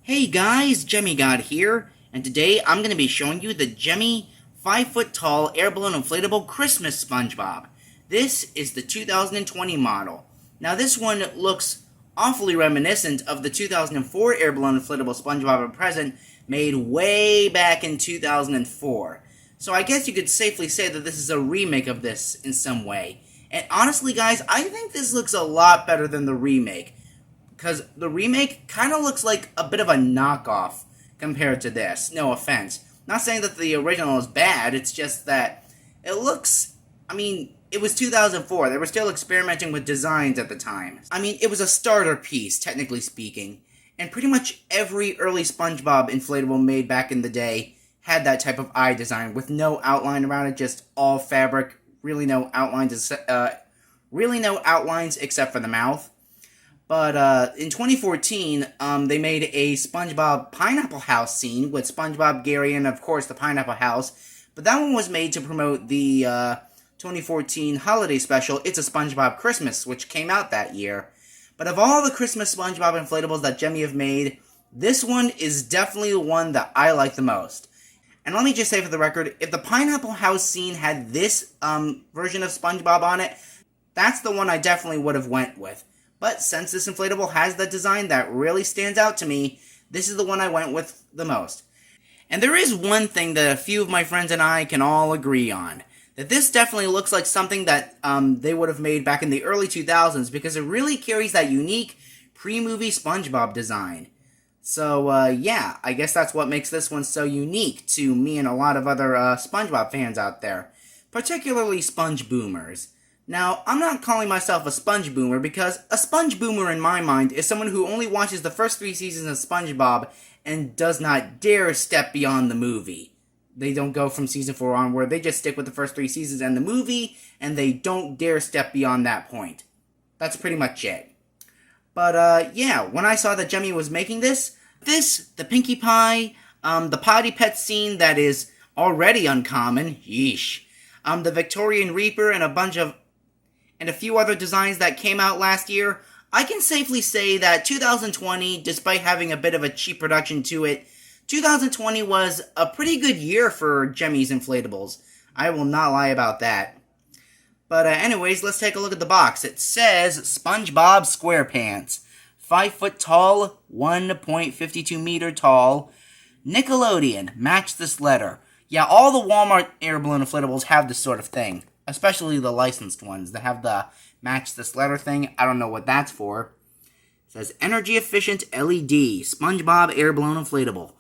Hey guys, Gemmy here, and today I'm going to be showing you the Gemmy 5-foot-tall airblown inflatable Christmas Spongebob. This is the 2020 model. Now this one looks awfully reminiscent of the 2004 airblown inflatable Spongebob and Present made way back in 2004. So I guess you could safely say that this is a remake of this in some way. And honestly guys, I think this looks a lot better than the remake, because the remake kind of looks like a bit of a knockoff compared to this. No offense. Not saying that the original is bad, it's just that it looks, it was 2004. They were still experimenting with designs at the time. It was a starter piece, technically speaking, and pretty much every early SpongeBob inflatable made back in the day had that type of eye design with no outline around it, just all fabric, really no outlines except for the mouth. But in 2014, they made a SpongeBob Pineapple House scene with SpongeBob, Gary, and of course the Pineapple House. But that one was made to promote the 2014 holiday special, It's a SpongeBob Christmas, which came out that year. But of all the Christmas SpongeBob inflatables that Gemmy have made, this one is definitely the one that I like the most. And let me just say for the record, if the Pineapple House scene had this version of SpongeBob on it, that's the one I definitely would have went with. But since this inflatable has that design that really stands out to me, this is the one I went with the most. And there is one thing that a few of my friends and I can all agree on. That this definitely looks like something that they would have made back in the early 2000s, because it really carries that unique pre-movie SpongeBob design. So, yeah, I guess that's what makes this one so unique to me and a lot of other SpongeBob fans out there. Particularly Sponge Boomers. Now, I'm not calling myself a sponge boomer, because a sponge boomer in my mind is someone who only watches the first 3 seasons of SpongeBob and does not dare step beyond the movie. They don't go from season 4 onward, they just stick with the first 3 seasons and the movie, and they don't dare step beyond that point. That's pretty much it. But, yeah, when I saw that Gemmy was making this, the Pinkie Pie, the Potty Pet scene that is already uncommon, yeesh, the Victorian Reaper, and a few other designs that came out last year, I can safely say that 2020, despite having a bit of a cheap production to it, 2020 was a pretty good year for Gemmy's inflatables. I will not lie about that. But anyways, let's take a look at the box. It says SpongeBob Squarepants. 5 foot tall, 1.52 meter tall. Nickelodeon, match this letter. Yeah, all the Walmart air balloon inflatables have this sort of thing. Especially the licensed ones that have the match this letter thing. I don't know what that's for. It says energy efficient LED SpongeBob air balloon inflatable.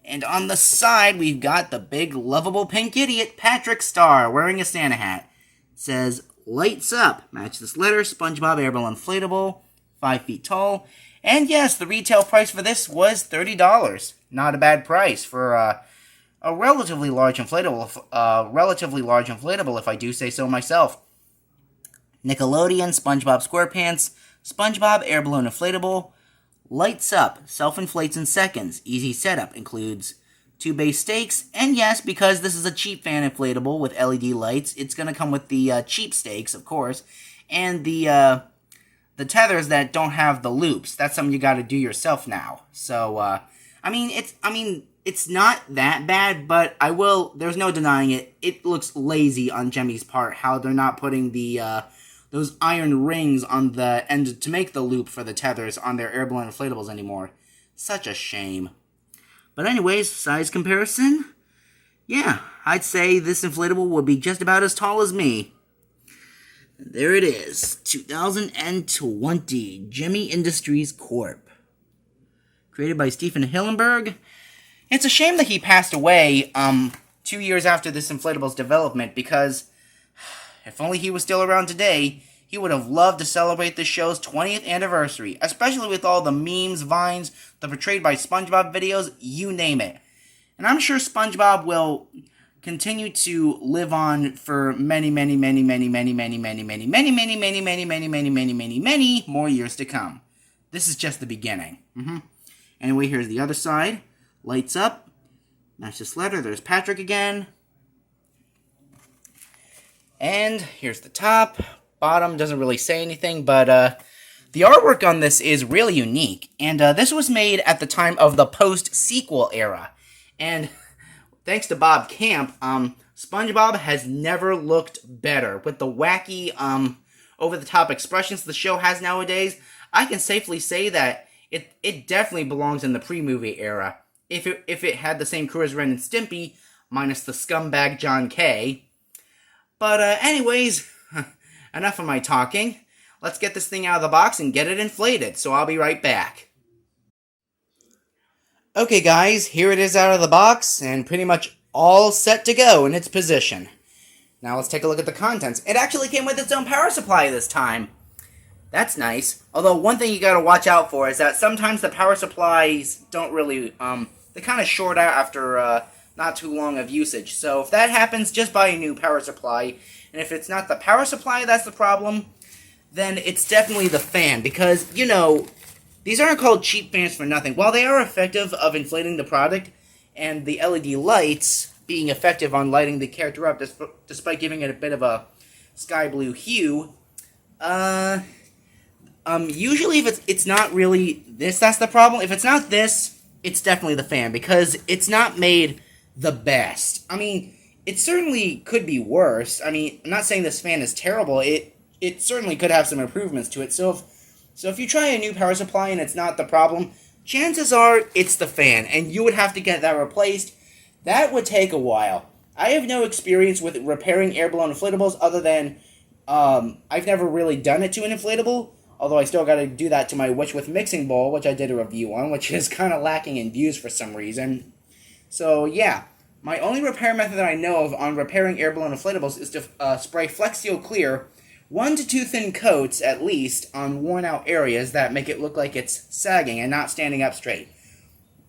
And on the side, we've got the big lovable pink idiot Patrick Star wearing a Santa hat. It says lights up, match this letter, SpongeBob air balloon inflatable, 5 feet tall. And yes, the retail price for this was $30. Not a bad price for a relatively large inflatable, if I do say so myself. Nickelodeon, SpongeBob Squarepants, SpongeBob Air Balloon Inflatable, lights up, self-inflates in seconds, easy setup, includes 2 base stakes, and yes, because this is a cheap fan inflatable with LED lights, it's going to come with the cheap stakes, of course, and the tethers that don't have the loops. That's something you got to do yourself now. So, it's not that bad, but there's no denying it. It looks lazy on Gemmy's part, how they're not putting those iron rings on the end to make the loop for the tethers on their air balloon inflatables anymore. Such a shame. But anyways, size comparison? Yeah, I'd say this inflatable would be just about as tall as me. There it is, 2020 Gemmy Industries Corp. Created by Stephen Hillenberg. It's a shame that he passed away 2 years after this inflatable's development, because if only he was still around today, he would have loved to celebrate the show's 20th anniversary, especially with all the memes, vines, the portrayed by SpongeBob videos, you name it. And I'm sure SpongeBob will continue to live on for many more years to come. This is just the beginning. Anyway, here's the other side. Lights up. Match this letter. There's Patrick again. And here's the top. Bottom doesn't really say anything, but The artwork on this is really unique, and this was made at the time of the post-sequel era. And thanks to Bob Camp, SpongeBob has never looked better. With the wacky, over-the-top expressions the show has nowadays, I can safely say that it definitely belongs in the pre-movie era. If it had the same crew as Ren and Stimpy, minus the scumbag John K. But anyways, enough of my talking. Let's get this thing out of the box and get it inflated, so I'll be right back. Okay guys, here it is out of the box, and pretty much all set to go in its position. Now let's take a look at the contents. It actually came with its own power supply this time. That's nice. Although one thing you gotta watch out for is that sometimes the power supplies don't really, they kind of short out after not too long of usage. So if that happens, just buy a new power supply. And if it's not the power supply that's the problem, then it's definitely the fan. Because, you know, these aren't called cheap fans for nothing. While they are effective of inflating the product, and the LED lights being effective on lighting the character up, despite giving it a bit of a sky blue hue, usually if it's not really this that's the problem. If it's not this, it's definitely the fan, because it's not made the best. I mean, it certainly could be worse. I mean, I'm not saying this fan is terrible. It certainly could have some improvements to it. So if you try a new power supply and it's not the problem, chances are it's the fan, and you would have to get that replaced. That would take a while. I have no experience with repairing airblown inflatables other than I've never really done it to an inflatable, although I still got to do that to my Witch with Mixing Bowl, which I did a review on, which is kind of lacking in views for some reason. So yeah, my only repair method that I know of on repairing airblown inflatables is to spray Flexio Clear 1 to 2 thin coats, at least, on worn-out areas that make it look like it's sagging and not standing up straight.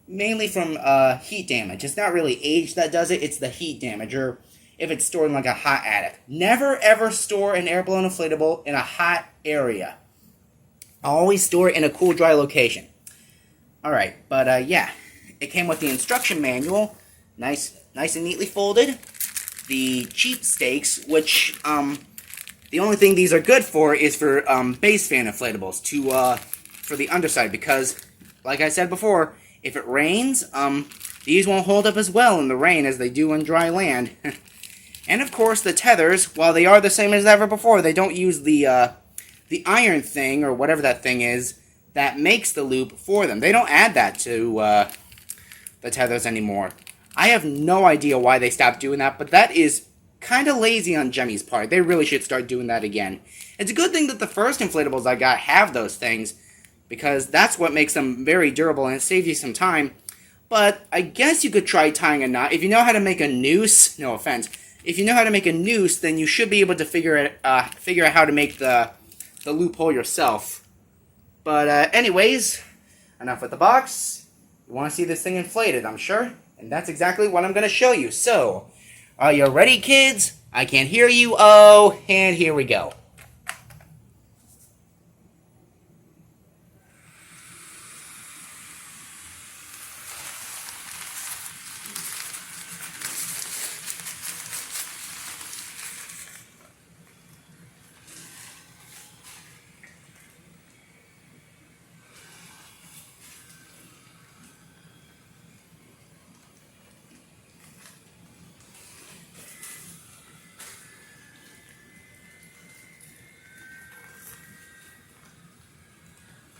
Mainly from heat damage. It's not really age that does it, it's the heat damage, or if it's stored in like a hot attic. Never ever store an airblown inflatable in a hot area. Always store it in a cool, dry location. Alright, but yeah. It came with the instruction manual, nice and neatly folded. The cheap stakes, which, the only thing these are good for is for base fan inflatables for the underside, because, like I said before, if it rains, these won't hold up as well in the rain as they do on dry land. And of course, the tethers, while they are the same as ever before, they don't use the iron thing, or whatever that thing is, that makes the loop for them. They don't add that to the tethers anymore. I have no idea why they stopped doing that, but that is kind of lazy on Gemmy's part. They really should start doing that again. It's a good thing that the first inflatables I got have those things, because that's what makes them very durable and it saves you some time. But I guess you could try tying a knot. If you know how to make a noose, no offense, if you know how to make a noose, then you should be able to figure out how to make the loophole yourself. But anyways, enough with the box. You want to see this thing inflated, I'm sure, and that's exactly what I'm going to show you. So, are you ready, kids? I can't hear you. Oh, and here we go.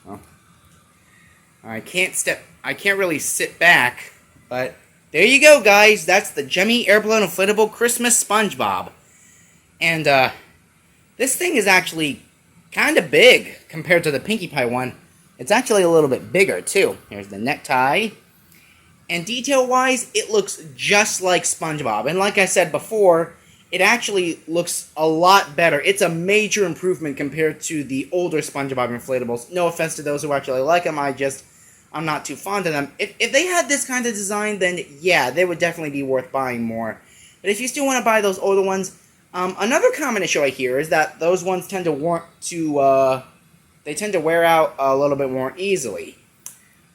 Well, I can't really sit back, but there you go, guys. That's the Gemmy Airblown Inflatable Christmas Spongebob. And, this thing is actually kind of big compared to the Pinkie Pie one. It's actually a little bit bigger, too. Here's the necktie. And detail-wise, it looks just like SpongeBob. And like I said before, it actually looks a lot better. It's a major improvement compared to the older SpongeBob inflatables. No offense to those who actually like them, I'm not too fond of them. If they had this kind of design, then yeah, they would definitely be worth buying more. But if you still want to buy those older ones, another common issue I hear is that those ones tend to wear out a little bit more easily.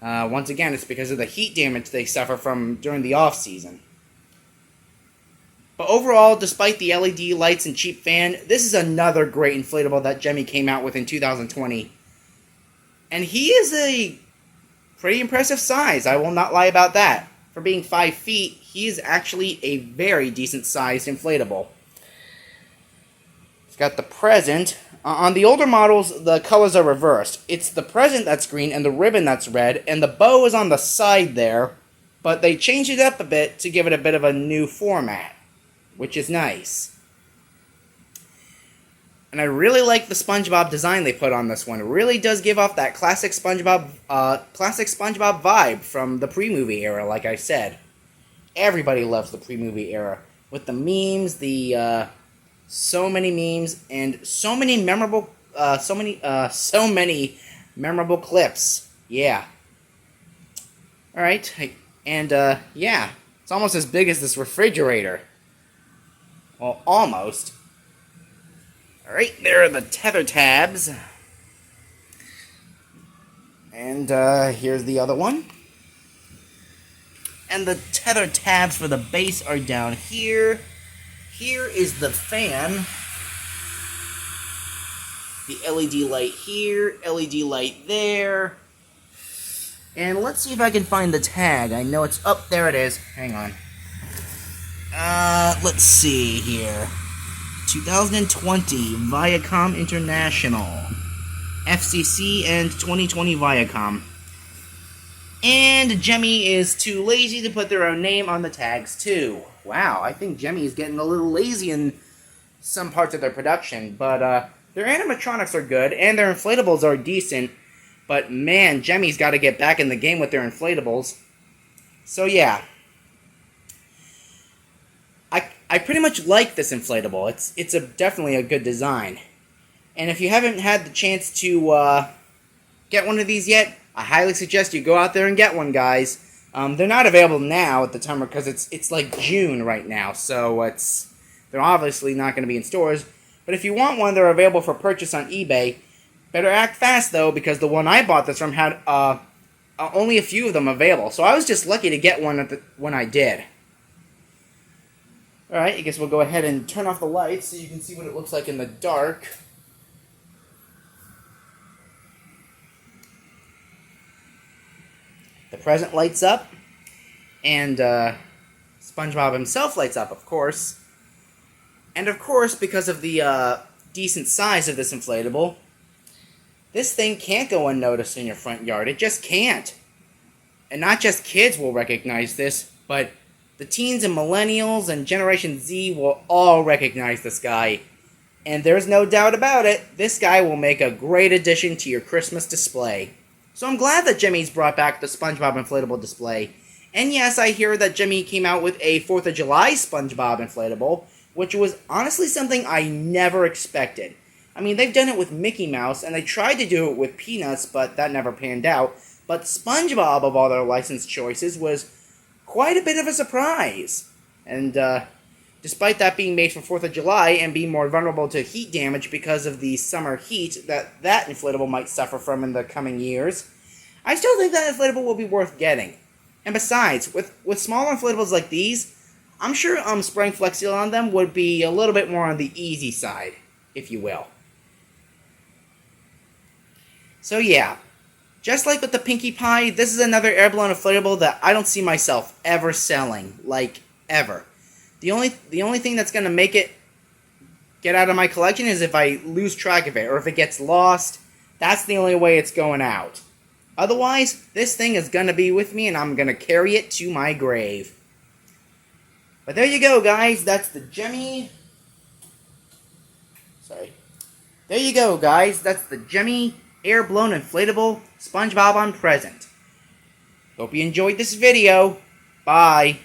Once again, it's because of the heat damage they suffer from during the off-season. But overall, despite the LED lights and cheap fan, this is another great inflatable that Gemmy came out with in 2020. And he is a pretty impressive size. I will not lie about that. For being 5 feet, he is actually a very decent sized inflatable. It's got the present. On the older models, the colors are reversed. It's the present that's green and the ribbon that's red, and the bow is on the side there, but they changed it up a bit to give it a bit of a new format, which is nice. And I really like the SpongeBob design they put on this one. It really does give off that classic SpongeBob vibe from the pre-movie era, like I said. Everybody loves the pre-movie era. With the memes, so many memes, and so many memorable clips. Yeah. Alright, and yeah. It's almost as big as this refrigerator. Well, almost. Alright, there are the tether tabs. And here's the other one. And the tether tabs for the base are down here. Here is the fan. The LED light here, LED light there. And let's see if I can find the tag. I know it's up. There it is. Hang on. Let's see here. 2020 Viacom International. FCC and 2020 Viacom. And Gemmy is too lazy to put their own name on the tags, too. Wow, I think Gemmy is getting a little lazy in some parts of their production. But, their animatronics are good, and their inflatables are decent. But, man, Gemmy's got to get back in the game with their inflatables. So, yeah. I pretty much like this inflatable. It's definitely a good design. And if you haven't had the chance to, get one of these yet, I highly suggest you go out there and get one, guys. They're not available now at the time because it's like June right now, so they're obviously not going to be in stores. But if you want one, they're available for purchase on eBay. Better act fast though, because the one I bought this from had only a few of them available. So I was just lucky to get one when I did. All right, I guess we'll go ahead and turn off the lights so you can see what it looks like in the dark. The present lights up, and SpongeBob himself lights up, of course. And of course, because of the decent size of this inflatable, this thing can't go unnoticed in your front yard. It just can't. And not just kids will recognize this, but the teens and millennials and Generation Z will all recognize this guy. And there's no doubt about it, this guy will make a great addition to your Christmas display. So I'm glad that Gemmy's brought back the SpongeBob inflatable display. And yes, I hear that Gemmy came out with a 4th of July SpongeBob inflatable, which was honestly something I never expected. I mean, they've done it with Mickey Mouse, and they tried to do it with Peanuts, but that never panned out. But SpongeBob, of all their licensed choices, was quite a bit of a surprise. And despite that being made for 4th of July and being more vulnerable to heat damage because of the summer heat that inflatable might suffer from in the coming years, I still think that inflatable will be worth getting. And besides, with smaller inflatables like these, I'm sure spraying Flex Seal on them would be a little bit more on the easy side, if you will. So yeah, just like with the Pinkie Pie, this is another airblown inflatable that I don't see myself ever selling, like ever. The only thing that's going to make it get out of my collection is if I lose track of it, or if it gets lost. That's the only way it's going out. Otherwise, this thing is going to be with me, and I'm going to carry it to my grave. But there you go, guys. That's the Gemmy... There you go, guys. That's the Gemmy air-blown inflatable SpongeBob on present. Hope you enjoyed this video. Bye.